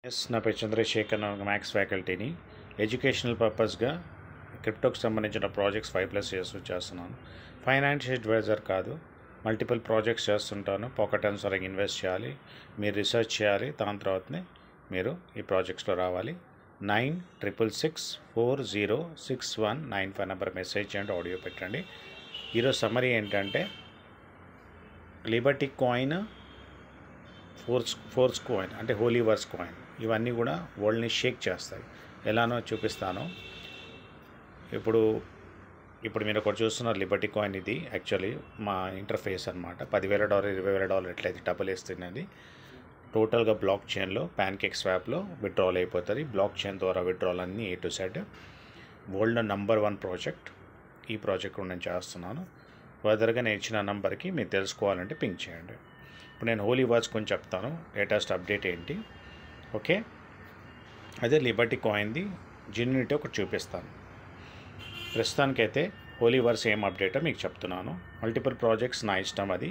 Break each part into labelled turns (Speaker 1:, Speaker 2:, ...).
Speaker 1: Yes నా పేరు చంద్రశేఖర్, నేను మ్యాథ్స్ ఫ్యాకల్టీని. ఎడ్యుకేషనల్ పర్పస్గా క్రిప్టోకి సంబంధించిన ప్రాజెక్ట్స్ 5+ ఇయర్స్ చేస్తున్నాను. ఫైనాన్షియల్ అడ్వైజర్ కాదు, మల్టిపుల్ ప్రాజెక్ట్స్ చేస్తుంటాను. పాకెట్ ఆన్సరింగ్ ఇన్వెస్ట్ చేయాలి, మీరు రీసెర్చ్ చేయాలి, దాని తర్వాతనే మీరు ఈ ప్రాజెక్ట్స్లో రావాలి. 9666406195 నెంబర్ మెసేజ్ చేయండి, ఆడియో పెట్టండి. ఈరోజు సమ్మరీ ఏంటంటే లిబర్టీ కాయిన్, ఫోర్స్ కాయిన్ అంటే హోలీ వర్స్ కాయిన్, ఇవన్నీ కూడా వరల్డ్ని షేక్ చేస్తాయి. ఎలానో చూపిస్తాను. ఇప్పుడు మీరు ఒకటి చూస్తున్నారు, లిబర్టీ కాయిన్. ఇది యాక్చువల్లీ మా ఇంటర్ఫేస్ అనమాట. $10,000 $20,000 ఎట్లయితే డబుల్ వేస్తున్నది. టోటల్గా బ్లాక్ చైన్లో ప్యాన్కేక్ స్వాప్లో విత్డ్రాల్ అయిపోతుంది. బ్లాక్ చైన్ ద్వారా విత్డ్రాల్ అన్నీ A to Z. వరల్డ్లో #1 ప్రాజెక్ట్ ఈ ప్రాజెక్ట్ నేను చేస్తున్నాను. ఫర్దర్గా నేను ఇచ్చిన నెంబర్కి మీరు తెలుసుకోవాలంటే పింక్ చేయండి. ఇప్పుడు నేను హోలీ వర్స్ కొంచెం చెప్తాను, లేటెస్ట్ అప్డేట్ ఏంటి. ఓకే, అదే లిబర్టీ కాయిన్ది జెన్యూనిటీ ఒకటి చూపిస్తాను. ప్రస్తుతానికైతే హోలీ వర్స్ ఏం అప్డేటో మీకు చెప్తున్నాను. మల్టిపుల్ ప్రాజెక్ట్స్ నా ఇష్టం, అది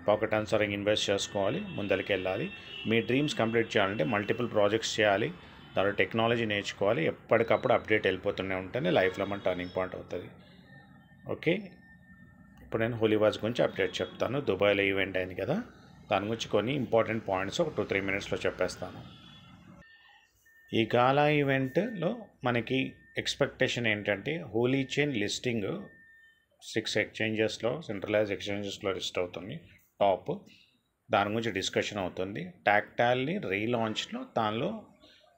Speaker 1: పాకెట్ ఆన్సరింగ్ ఇన్వెస్ట్ చేసుకోవాలి, ముందరికి వెళ్ళాలి. మీ డ్రీమ్స్ కంప్లీట్ చేయాలంటే మల్టిపుల్ ప్రాజెక్ట్స్ చేయాలి, దాంట్లో టెక్నాలజీ నేర్చుకోవాలి. ఎప్పటికప్పుడు అప్డేట్ వెళ్ళిపోతూనే ఉంటేనే లైఫ్లో మన టర్నింగ్ పాయింట్ అవుతుంది. ఓకే, ఇప్పుడు నేను హోలీ వర్స్ గురించి అప్డేట్ చెప్తాను. దుబాయ్లో ఈవెంట్ అయింది కదా, దాని గురించి కొన్ని ఇంపార్టెంట్ పాయింట్స్ ఒక 2-3 మినిట్స్లో చెప్పేస్తాను. ఈ గాలా ఈవెంట్లో మనకి ఎక్స్పెక్టేషన్ ఏంటంటే హోలీ చైన్ లిస్టింగ్ 6 ఎక్స్చేంజెస్లో, సెంట్రలైజ్ ఎక్స్చేంజెస్లో లిస్ట్ అవుతుంది టాప్. దాని గురించి డిస్కషన్ అవుతుంది. టాక్టాల్ని రీలాంచ్లో దానిలో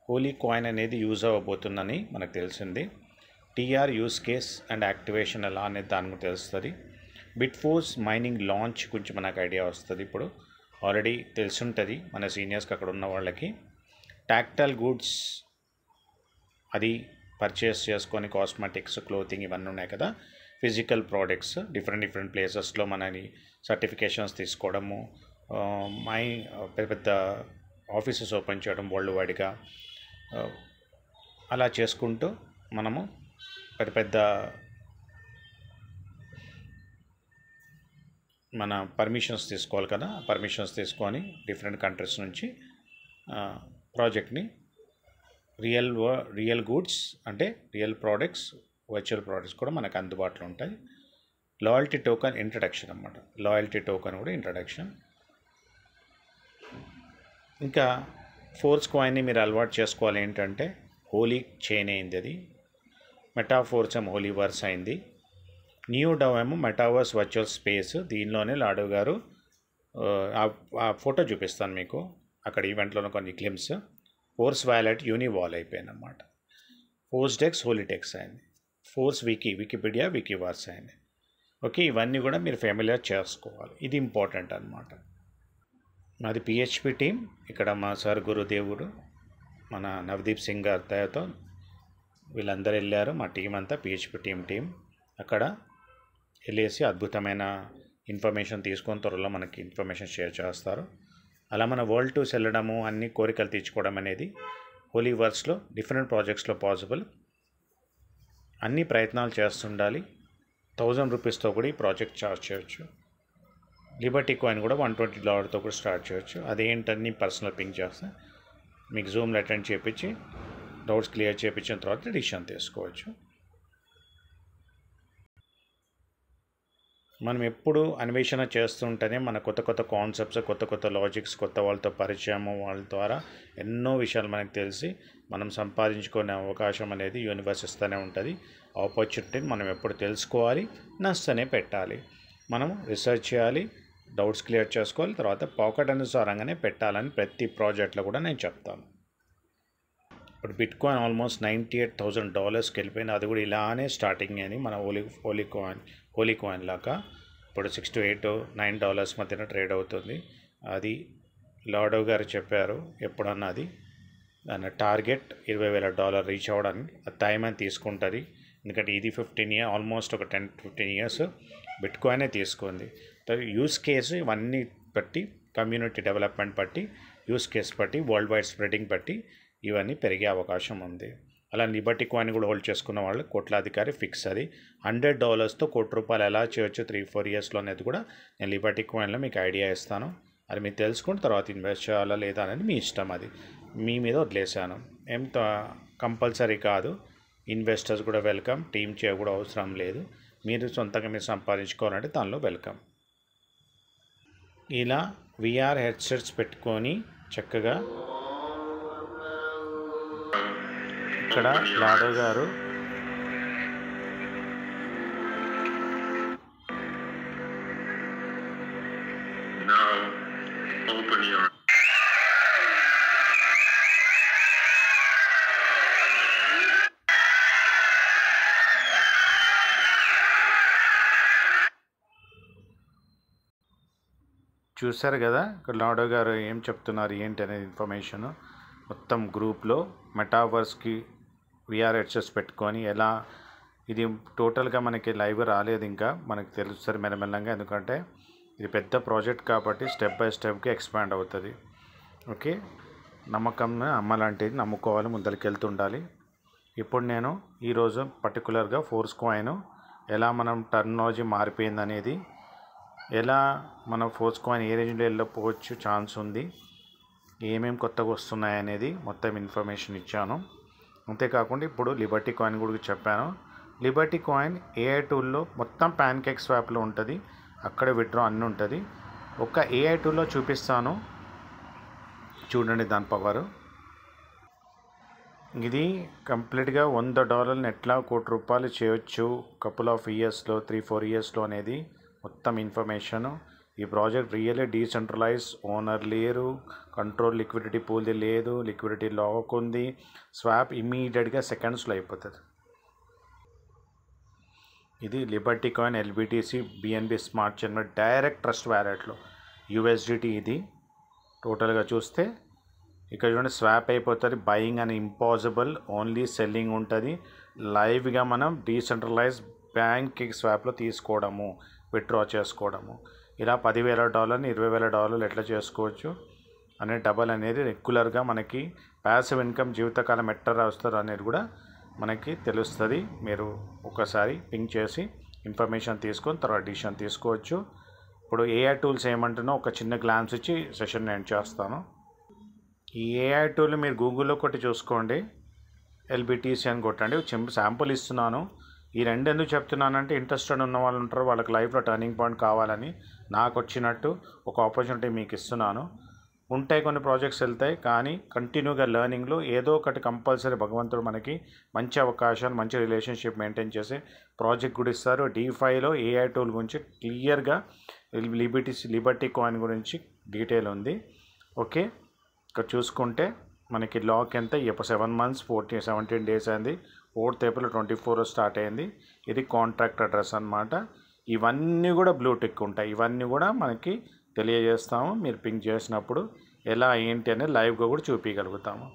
Speaker 1: హోలీ కాయిన్ అనేది యూజ్ అవ్వబోతుందని మనకు తెలిసింది. TR use case and activation ఎలా అనేది దాని గురించి తెలుస్తుంది. బిట్ఫోర్స్ మైనింగ్ లాంచ్ గురించి మనకు ఐడియా వస్తుంది. ఇప్పుడు ఆల్రెడీ తెలిసి ఉంటుంది మన సీనియర్స్కి, అక్కడ ఉన్న వాళ్ళకి. టాక్టైల్ గూడ్స్ అది పర్చేస్ చేసుకొని, కాస్మెటిక్స్, క్లోతింగ్ ఇవన్నీ ఉన్నాయి కదా. ఫిజికల్ ప్రోడక్ట్స్ డిఫరెంట్ ప్లేసెస్లో మనని సర్టిఫికేషన్స్ తీసుకోవడము, పెద్ద పెద్ద ఆఫీసెస్ ఓపెన్ చేయడం వరల్డ్ వైడ్గా, అలా చేసుకుంటూ మనము పెద్ద మన పర్మిషన్స్ తీసుకోవాలి కదా. పర్మిషన్స్ తీసుకొని డిఫరెంట్ కంట్రీస్ నుంచి ప్రాజెక్ట్ని రియల్ గూడ్స్ అంటే రియల్ ప్రోడక్ట్స్, వర్చువల్ ప్రోడక్ట్స్ కూడా మనకు అందుబాటులో ఉంటాయి. లాయల్టీ టోకెన్ ఇంట్రడక్షన్ అన్నమాట. లాయల్టీ టోకెన్ కూడా ఇంట్రడక్షన్. ఇంకా ఫోర్స్ కాయిన్ని మీరు అలవాటు చేసుకోవాలి. ఏంటంటే హోలీ చైన్ అయింది, అది మెటాఫోర్స్ ఏమో హోలీ వర్స్ అయింది. న్యూ డవ్ ఏమో మెటావర్స్ వర్చువల్ స్పేస్. దీనిలోనే లాడు గారు ఆ ఫోటో చూపిస్తాను మీకు. అక్కడ ఈవెంట్లోనే కొన్ని క్లిమ్స్. ఫోర్స్ వ్యాలెట్ యూనివాల్ అయిపోయింది అన్నమాట. ఫోర్స్ డెక్స్ హోలీటెక్స్ అయింది. ఫోర్స్ వికీపీడియా వికీవర్స్ అయింది. ఓకే, ఇవన్నీ కూడా మీరు ఫెమిలియర్ చేసుకోవాలి. ఇది ఇంపార్టెంట్ అన్నమాట. మాది PHP టీం. ఇక్కడ మా సార్ గురుదేవుడు మన నవదీప్ సింగ్ గారి దయతో వీళ్ళందరూ వెళ్ళారు. మా టీం అంతా PHP టీం అక్కడ వెళ్ళేసి అద్భుతమైన ఇన్ఫర్మేషన్ తీసుకొని త్వరలో మనకి ఇన్ఫర్మేషన్ షేర్ చేస్తారు. అలా మన వరల్డ్ టూర్స్ వెళ్ళడము, అన్ని కోరికలు తీర్చుకోవడం అనేది హోలీ వర్స్లో డిఫరెంట్ ప్రాజెక్ట్స్లో పాసిబుల్. అన్ని ప్రయత్నాలు చేస్తుండాలి. $1,000 కూడా ఈ ప్రాజెక్ట్ స్టార్ట్ చేయొచ్చు. లిబర్టీ కాయిన్ కూడా $120 కూడా స్టార్ట్ చేయొచ్చు. అదేంటని పర్సనల్ పింక్ చేస్తే మీకు జూమ్లో అటెండ్ చేయించి డౌట్స్ క్లియర్ చేయించిన తర్వాత డిసిషన్ తీసుకోవచ్చు. మనం ఎప్పుడు అన్వేషణ చేస్తుంటేనే మన కొత్త కాన్సెప్ట్స్, కొత్త లాజిక్స్, కొత్త వాళ్ళతో పరిచయము, వాళ్ళ ద్వారా ఎన్నో విషయాలు మనకు తెలిసి మనం సంపాదించుకునే అవకాశం అనేది యూనివర్స్ ఇస్తూనే ఉంటుంది. ఆపర్చునిటీని మనం ఎప్పుడు తెలుసుకోవాలి, నష్టనే పెట్టాలి. మనం రీసెర్చ్ చేయాలి, డౌట్స్ క్లియర్ చేసుకోవాలి, తర్వాత పాకెట్ అనుసారంగానే పెట్టాలని ప్రతి ప్రాజెక్ట్లో కూడా నేను చెప్తాను. ఇప్పుడు బిట్కాయిన్ ఆల్మోస్ట్ $98,000కి వెళ్ళిపోయింది. అది కూడా ఇలానే స్టార్టింగ్ అని మన హోలీ కాయిన్ లాగా ఇప్పుడు $6 to $8 $9 మధ్యన ట్రేడ్ అవుతుంది. అది లాడో గారు చెప్పారు ఎప్పుడన్నది. దాని టార్గెట్ $20,000 రీచ్ అవ్వడానికి టైం అని తీసుకుంటుంది. ఎందుకంటే ఇది 15 years, ఆల్మోస్ట్ ఒక 10-15 years బిట్కాయినే తీసుకుంది. యూస్ కేసు ఇవన్నీ బట్టి, కమ్యూనిటీ డెవలప్మెంట్ బట్టి, యూస్ కేస్ బట్టి, వరల్డ్ వైడ్ స్ప్రెడింగ్ బట్టి ఇవన్నీ పెరిగే అవకాశం ఉంది. అలా లిబర్టీ కాయిన్ కూడా హోల్డ్ చేసుకున్న వాళ్ళు కోట్లాధికారి ఫిక్స్. అది $100తో ₹1,00,00,000 ఎలా చేయొచ్చు 3-4 yearsలో అనేది కూడా నేను లిబర్టీ కాయిన్లో మీకు ఐడియా ఇస్తాను. అది మీరు తెలుసుకుని తర్వాత ఇన్వెస్ట్ చేయాలా లేదా అనేది మీ ఇష్టం, అది మీ మీద వదిలేసాను. ఏం కంపల్సరీ కాదు, ఇన్వెస్టర్స్ కూడా వెల్కమ్, టీమ్ చేయ కూడా అవసరం లేదు. మీరు సొంతంగా మీరు సంపాదించుకోవాలంటే దానిలో వెల్కమ్. ఇలా విఆర్ హెడ్సెట్స్ పెట్టుకొని చక్కగా ఇక్కడ లాడో గారు చూశారు కదా ఇక్కడ లాడో గారు ఏం చెప్తున్నారు ఏంటి అనేది ఇన్ఫర్మేషన్ మొత్తం గ్రూప్లో మెటావర్స్కి విఆర్ హెడ్సెట్స్ పెట్టుకొని ఎలా, ఇది టోటల్గా మనకి లైవ్ రాలేదు, ఇంకా మనకి తెలుస్తుంది మెల్లమెల్లంగా, ఎందుకంటే ఇది పెద్ద ప్రాజెక్ట్ కాబట్టి స్టెప్ బై స్టెప్కి ఎక్స్పాండ్ అవుతుంది. ఓకే, నమ్మకం అమ్మ లాంటిది, నమ్ముకోవాలి, ముందరికి వెళ్తుండాలి. ఇప్పుడు నేను ఈరోజు పర్టికులర్గా ఫోర్స్ కాయిన్ ఎలా మనం టెక్నాలజీ మారిపోయింది అనేది, ఎలా మన ఫోర్స్ కాయిన్ ఏ రేంజ్లో వెళ్ళకపోవచ్చు ఛాన్స్ ఉంది, ఏమేమి కొత్తగా వస్తున్నాయి అనేది మొత్తం ఇన్ఫర్మేషన్ ఇచ్చాను. అంతేకాకుండా ఇప్పుడు లిబర్టీ కాయిన్ కూడా చెప్పాను. లిబర్టీ కాయిన్ ఏఐ టూల్లో మొత్తం ప్యాన్ కేక్ స్వాప్లో ఉంటుంది, అక్కడే విత్డ్రా అన్నీ ఉంటుంది. ఒక ఏఐ టూల్లో చూపిస్తాను చూడండి దాని పవర్. ఇది కంప్లీట్గా $100 ఎట్లా ₹1,00,00,000 చేయొచ్చు కపుల్ ఆఫ్ ఇయర్స్లో, 3-4 ఇయర్స్లో అనేది మొత్తం ఇన్ఫర్మేషను. ఈ ప్రాజెక్ట్ రియల్లీ డీసెంట్రలైజ్, ఓనర్ లేరు, కంట్రోల్ లిక్విడిటీ పూల్ది లేదు, లిక్విడిటీ లాక్ ఉంది, స్వాప్ ఇమీడియట్గా సెకండ్స్లో అయిపోతుంది. ఇది Liberty Coin LBTC BNB smart chain direct Trust వ్యాలెట్లో యూఎస్డిటీ. ఇది టోటల్గా చూస్తే ఇక్కడ చూడండి స్వాప్ అయిపోతుంది, బయింగ్ అని ఇంపాసిబుల్, ఓన్లీ సెల్లింగ్ ఉంటుంది. లైవ్గా మనం డీసెంట్రలైజ్ బ్యాంక్ స్వాప్లో తీసుకోవడము, విత్డ్రా చేసుకోవడము. ఇలా $10,000 $20,000 ఎట్లా చేసుకోవచ్చు అనే డబల్ అనేది రెగ్యులర్గా మనకి ప్యాసివ్ ఇన్కమ్ జీవితకాలం ఎట్లా వస్తారు అనేది కూడా మనకి తెలుస్తుంది. మీరు ఒకసారి పింక్ చేసి ఇన్ఫర్మేషన్ తీసుకొని తర్వాత డిసిషన్ తీసుకోవచ్చు. ఇప్పుడు ఏఐ టూల్స్ ఏమంటున్నా ఒక చిన్న గ్లాన్స్ ఇచ్చి సెషన్ నేను చేస్తాను. ఈ ఏఐ టూల్ మీరు గూగుల్లో కొట్టి చూసుకోండి, ఎల్బిటిసి అని కొట్టండి, శాంపుల్ ఇస్తున్నాను. ఈ రెండు ఎందుకు చెప్తున్నానంటే ఇంట్రెస్టెడ్ ఉన్న వాళ్ళు ఉంటారు, వాళ్ళకి లైఫ్లో టర్నింగ్ పాయింట్ కావాలని నాకు వచ్చినట్టు ఒక ఆపర్చునిటీ మీకు ఇస్తున్నాను. ఉంటాయి కొన్ని ప్రాజెక్ట్స్ వెళ్తాయి, కానీ కంటిన్యూగా లెర్నింగ్లో ఏదో ఒకటి కంపల్సరీ భగవంతుడు మనకి మంచి అవకాశాలు, మంచి రిలేషన్షిప్ మెయింటైన్ చేసే ప్రాజెక్ట్ కూడా ఇస్తారు. DeFiలో ఏఐ టూల్ గురించి క్లియర్గా లిబర్టీ కాయిన్ గురించి డీటెయిల్ ఉంది. ఓకే, ఇక్కడ చూసుకుంటే మనకి లాక్ ఎంత 7 months 17 days అయింది. 4th April 2024 స్టార్ట్ అయింది. ఇది కాంట్రాక్ట్ అడ్రస్ అన్నమాట. ఇవన్నీ కూడా బ్లూటిక్ ఉంటాయి, ఇవన్నీ కూడా మనకి తెలియజేస్తాము. మీరు పింక్ చేసినప్పుడు ఎలా ఏంటి అనేది లైవ్గా కూడా చూపించగలుగుతాము.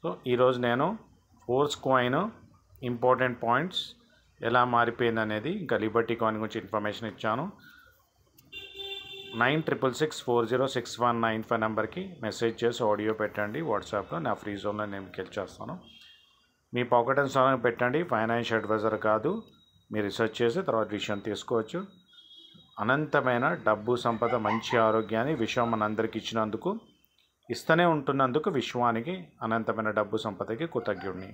Speaker 1: సో ఈరోజు నేను ఫోర్స్ కాయిన్ ఇంపార్టెంట్ పాయింట్స్ ఎలా మారిపోయింది అనేది, ఇంకా లిబర్టీ కాయిన్ గురించి ఇన్ఫర్మేషన్ ఇచ్చాను. 96640619 నెంబర్కి మెసేజ్ చేసి ఆడియో పెట్టండి వాట్సాప్లో, నా ఫ్రీ జోన్లో నేను మీకు హెల్ప్ చేస్తాను. మీ పాకెట్ అండ్ సాంగ్ పెట్టండి, ఫైనాన్షియల్ అడ్వైజర్ కాదు, మీరు రీసెర్చ్ చేసి తర్వాత డిసిషన్ తీసుకోవచ్చు. అనంతమైన డబ్బు సంపద, మంచి ఆరోగ్యాన్ని విశ్వం మనందరికి ఇచ్చినందుకు, ఇస్తూనే ఉంటున్నందుకు విశ్వానికి, అనంతమైన డబ్బు సంపదకి కృతజ్ఞుడిని.